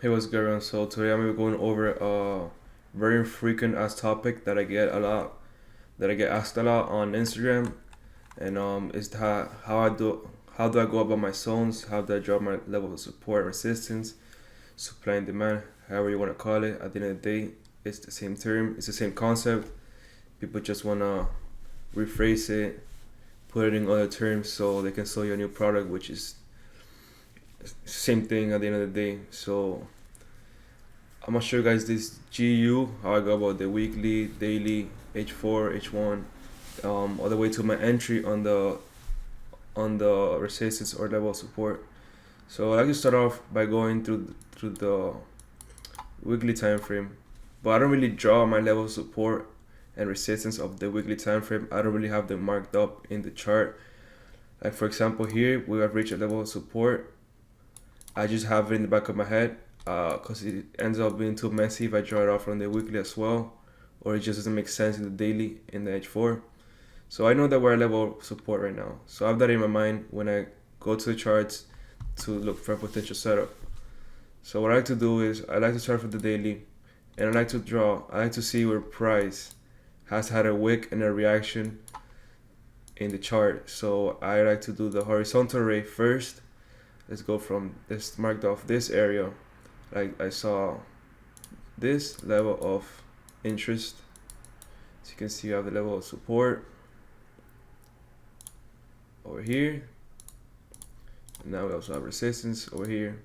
Hey, what's going on? So today I'm gonna be going over a very frequent asked topic that I get a lot, that I get asked a lot on Instagram, and is how do I go about my zones? How do I draw my level of support and resistance, supply and demand, however you want to call it. At the end of the day, it's the same term, it's the same concept. People just wanna rephrase it, put it in other terms so they can sell you a new product, which is same thing at the end of the day. So I'm gonna show you guys this GU, how I go about the weekly, daily, H4, H1, all the way to my entry on the resistance or level of support. So I like to start off by going through the weekly time frame, but I don't really draw my level of support and resistance of the weekly time frame. I don't really have them marked up in the chart. Like for example, here we have reached a level of support. I just have it in the back of my head because it ends up being too messy if I draw it off on the weekly as well, or it just doesn't make sense in the daily in the H4. So I know that we're at level of support right now. So I have that in my mind when I go to the charts to look for a potential setup. So what I like to do is I like to start with the daily, and I like to draw. I like to see where price has had a wick and a reaction in the chart. So I like to do the horizontal ray first. Let's go from this marked off this area. Like I saw this level of interest. As you can see, I have the level of support over here. And now we also have resistance over here.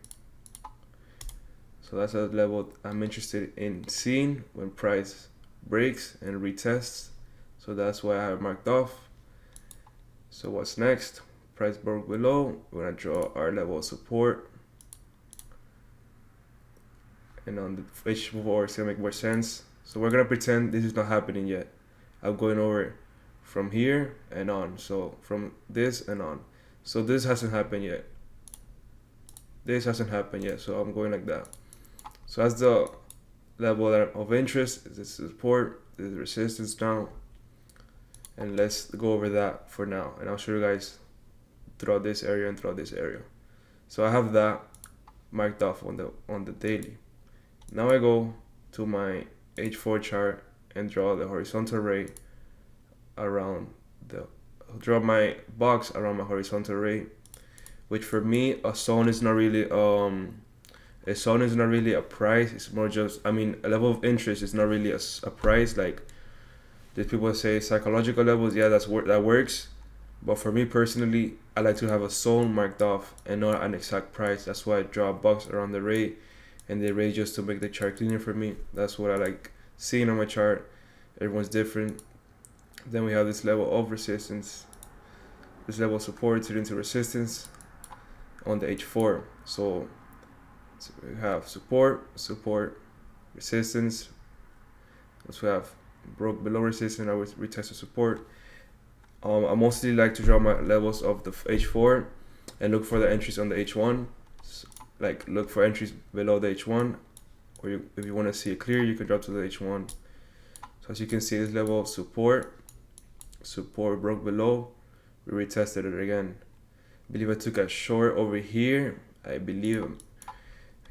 So that's a level I'm interested in seeing when price breaks and retests. So that's why I have marked off. So what's next? Price broke below. We're gonna draw our level of support. And on the H4 it's gonna make more sense. So we're gonna pretend this is not happening yet. I'm going over from here and on. So from this and on. So this hasn't happened yet. This hasn't happened yet. So I'm going like that. So that's the level of interest. This is support. This is resistance now. And let's go over that for now. And I'll show you guys throughout this area and throughout this area. So I have that marked off on the daily. Now I go to my H4 chart and draw the horizontal ray around draw my box around my horizontal ray, which for me a zone is not really a price. It's more just, I mean, a level of interest is not really a price. Like there's people say psychological levels, yeah, that works. But for me personally, I like to have a zone marked off and not an exact price. That's why I draw a box around the ray, and the ray just to make the chart cleaner for me. That's what I like seeing on my chart. Everyone's different. Then we have this level of resistance, this level of support turned into resistance on the H4. So we have support, resistance. Also we have broke below resistance. I would retest the support. I mostly like to draw my levels of the H4 and look for the entries on the H1. Like look for entries below the H1, or if you want to see it clear, you can drop to the H1. So as you can see, this level of support broke below. We retested it again. I believe I took a short over here. I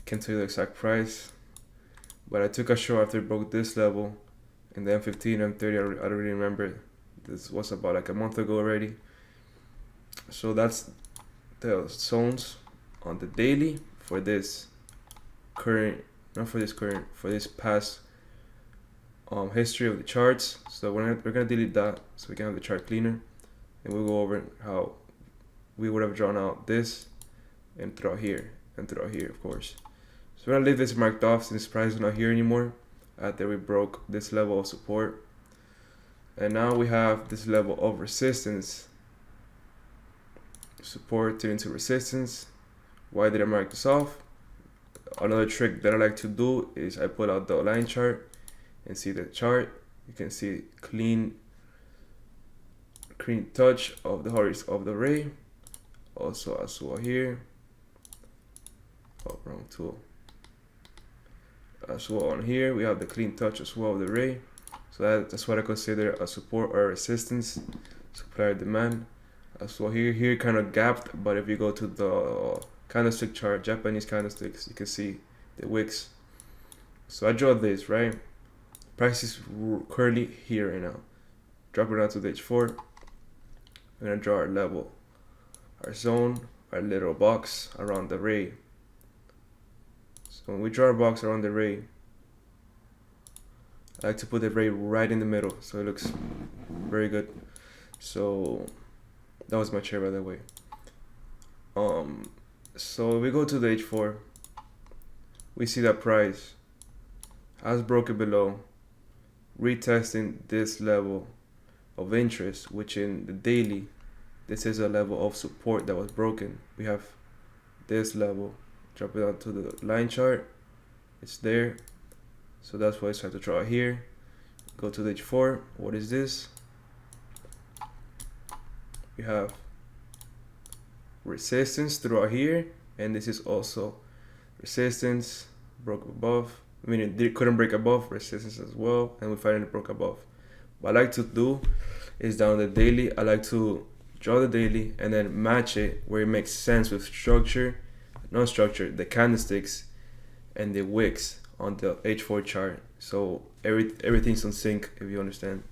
can't tell you the exact price, but I took a short after it broke this level, and then 15 and 30. I don't really remember. This was about like a month ago already. So that's the zones on the daily for this current, not for this current, for this past history of the charts. So we're gonna delete that so we can have the chart cleaner, and we'll go over how we would have drawn out this and throughout here of course. So we're gonna leave this marked off since price is not here anymore after we broke this level of support. And now we have this level of resistance. Support turned into resistance. Why did I mark this off? Another trick that I like to do is I pull out the line chart and see the chart. You can see clean touch of the horizon of the ray. Also as well here. Oh, wrong tool. As well on here we have the clean touch as well of the ray. So that's what I consider a support or a resistance, supply or demand. As well here kind of gapped, but if you go to the candlestick chart, Japanese candlesticks, you can see the wicks. So I draw this, right? Price is currently here right now. Drop it down to the H4. We're gonna draw our level, our zone, our little box around the ray. So when we draw a box around the ray, I like to put the ray right in the middle so it looks very good. So that was my chair, by the way. So we go to the H4, we see that price has broken below, retesting this level of interest, which in the daily, this is a level of support that was broken. We have this level, drop it onto the line chart, it's there. So that's why I start to draw here. Go to the H4, what is this? We have resistance throughout here, and this is also resistance, broke above, meaning they couldn't break above, resistance as well, and we finally broke above. What I like to do is down the daily, I like to draw the daily and then match it where it makes sense with structure, non-structure, the candlesticks and the wicks on the H4 chart. So everything's on sync, if you understand.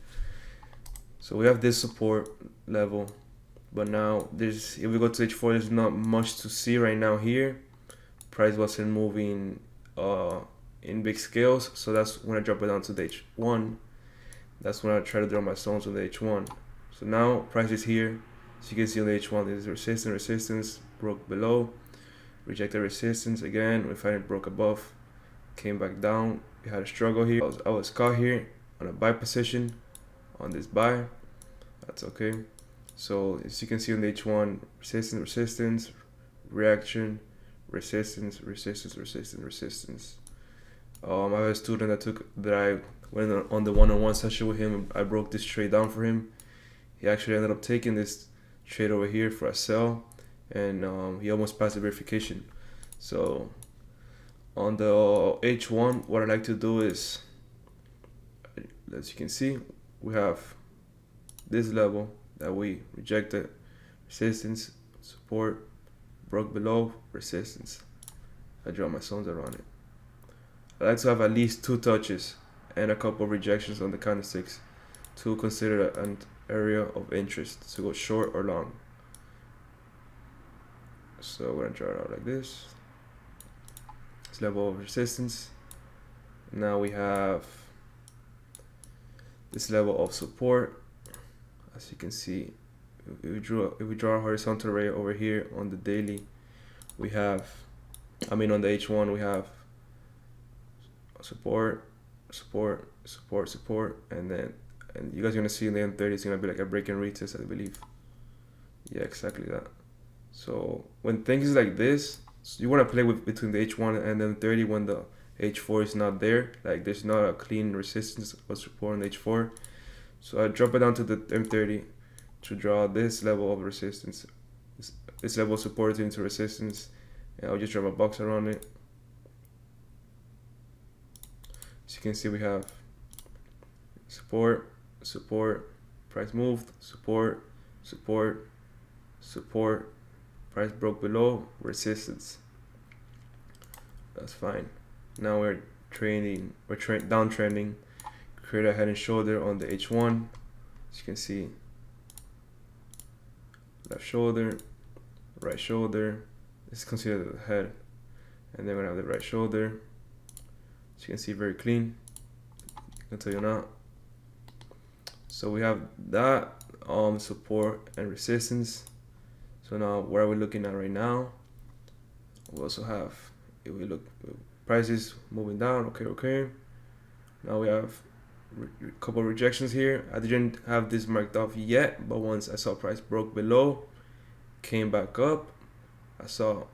So we have this support level, but now if we go to H4, there's not much to see right now here. Price wasn't moving in big scales, so that's when I drop it down to the H1. That's when I try to draw my zones on the H1. So now price is here. So you can see on the H1 there's resistance, broke below, rejected resistance again, we finally broke above, came back down. We had a struggle here. I was caught here on a buy position on this buy. That's okay. So as you can see on the H1, resistance, reaction, resistance. I have a student that I went on the one-on-one session with him. I broke this trade down for him. He actually ended up taking this trade over here for a sell, and he almost passed the verification. So on the H1, what I like to do is, as you can see, we have this level that we rejected, resistance, support, broke below, resistance. I draw my zones around it. I like to have at least 2 touches and a couple of rejections on the candlesticks to consider an area of interest to go short or long. So we're gonna draw it out like this. This level of resistance. Now we have this level of support. As you can see, if we draw a horizontal ray over here on the daily, we have, on the H1, we have support, and you guys are gonna see in the M30 it's gonna be like a break and retest, I believe. Yeah, exactly that. So when things like this, so you want to play with between the H1 and the M30 when the H4 is not there, like there's not a clean resistance or support on the H4. So I drop it down to the M30 to draw this level of resistance, this level of support into resistance, and I'll just draw my box around it. As you can see, we have support, price moved, support, price broke below, resistance. That's fine. Now we're downtrending, create a head and shoulder on the H1. As you can see, left shoulder, right shoulder. This is considered the head, and then we're gonna have the right shoulder. As you can see, very clean until you're not. So we have that support and resistance. So now what are we looking at right now? We also have, if we look, prices moving down, okay. Now we have a couple of rejections here. I didn't have this marked off yet, but once I saw price broke below, came back up, I saw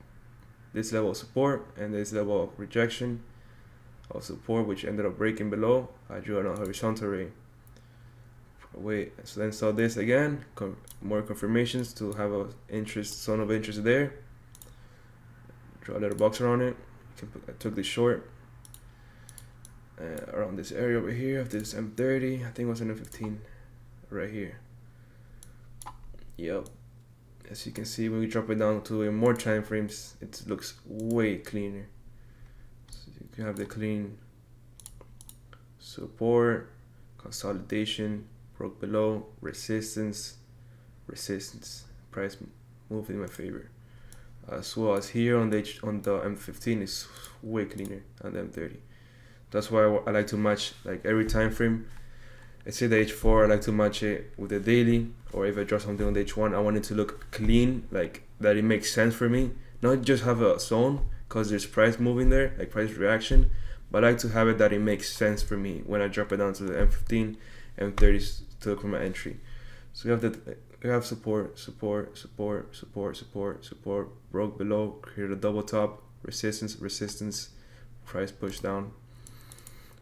this level of support and this level of rejection of support, which ended up breaking below. I drew a horizontal ray. So then saw this again, more confirmations to have a zone of interest there. Draw a little box around it. I took this short around this area over here of this M30. I think it was an M15 right here. Yep. As you can see, when we drop it down to more time frames, it looks way cleaner. So can have the clean support, consolidation, broke below, resistance, price moved in my favor. As well as here on the M15 is way cleaner than the M30. That's why I like to match like every time frame. Let's say the H4, I like to match it with the daily, or if I draw something on the H1, I want it to look clean, like that it makes sense for me. Not just have a zone, because there's price moving there, like price reaction, but I like to have it that it makes sense for me when I drop it down to the M15, M30 to look for my entry. So we have support, broke below, create a double top, resistance, price push down.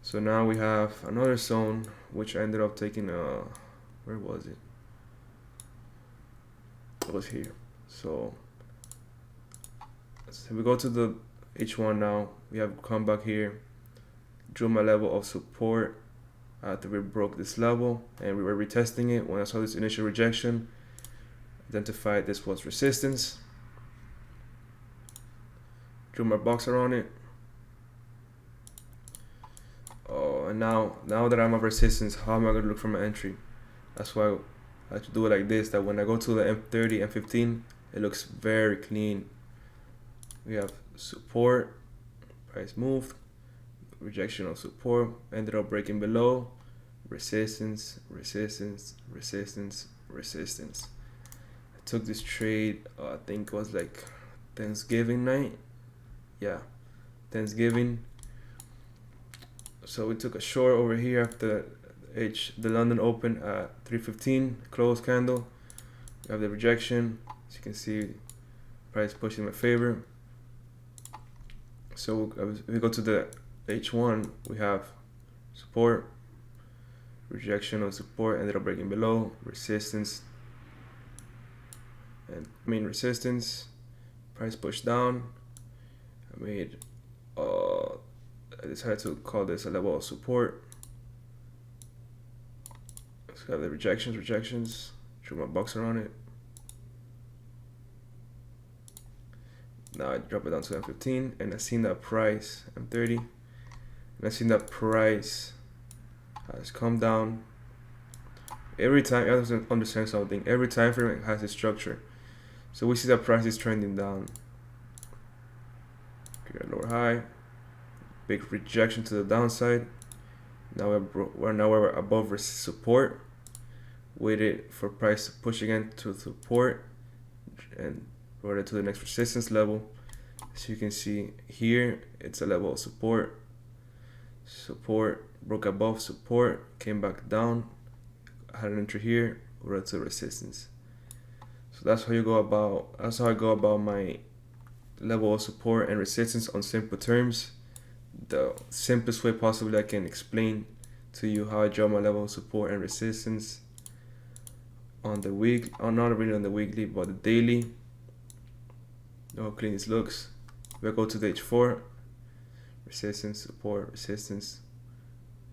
So now we have another zone, which I ended up taking where was it? It was here. So we go to the H1 now. We have come back here, drew my level of support after we broke this level, and we were retesting it. When I saw this initial rejection, identified this was resistance, drew my box around it. And now that I'm at resistance, how am I going to look for my entry? That's why I like to do it like this, that when I go to the M30, M15, it looks very clean. We have support, price moved, rejection of support, ended up breaking below, resistance. I took this trade, I think it was like Thanksgiving night. Yeah, Thanksgiving. So we took a short over here after the London open at 315 close candle. We have the rejection. As you can see, price pushed in my favor. So we go to the H1. We have support, rejection of support, ended up breaking below, resistance, and main resistance. Price pushed down. I made I decided to call this a level of support. Let's have the rejections, drew my box around it. Now I drop it down to M15, and I seen that price, M30, and I seen that price has come down. Every time, you have to understand something, every time frame has a structure. So we see that price is trending down. Okay, lower high. Big rejection to the downside. Now we're above support. Waited for price to push again to support and brought it to the next resistance level. As you can see here, it's a level of support. Support broke above support, came back down. I had an entry here, brought it to resistance. So that's how you go about. That's how I go about my level of support and resistance on simple terms. The simplest way possibly I can explain to you how I draw my level of support and resistance on the week, or not really on the weekly, but the daily. Look how clean this looks. We go to the H4, resistance, support, resistance,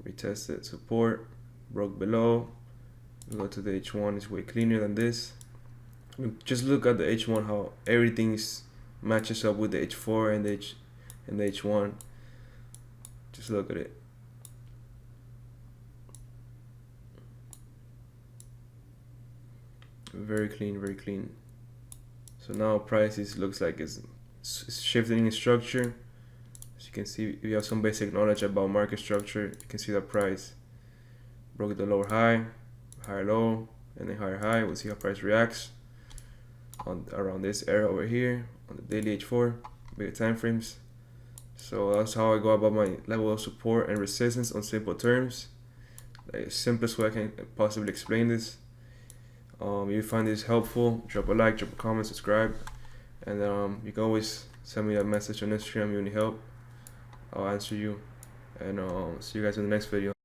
retested, support, broke below. We go to the H1, it's way cleaner than this. Just look at the H1, how everything matches up with the H4 and the H1. Just look at it. Very clean, very clean. So now prices looks like it's shifting in structure. As you can see, if you have some basic knowledge about market structure, you can see that price broke the lower high, higher low, and then higher high. We'll see how price reacts on around this area over here on the daily H4, bigger time frames. So that's how I go about my level of support and resistance on simple terms. The simplest way I can possibly explain this. If you find this helpful, drop a like, drop a comment, subscribe, and you can always send me a message on Instagram if you need help. I'll answer you, and see you guys in the next video.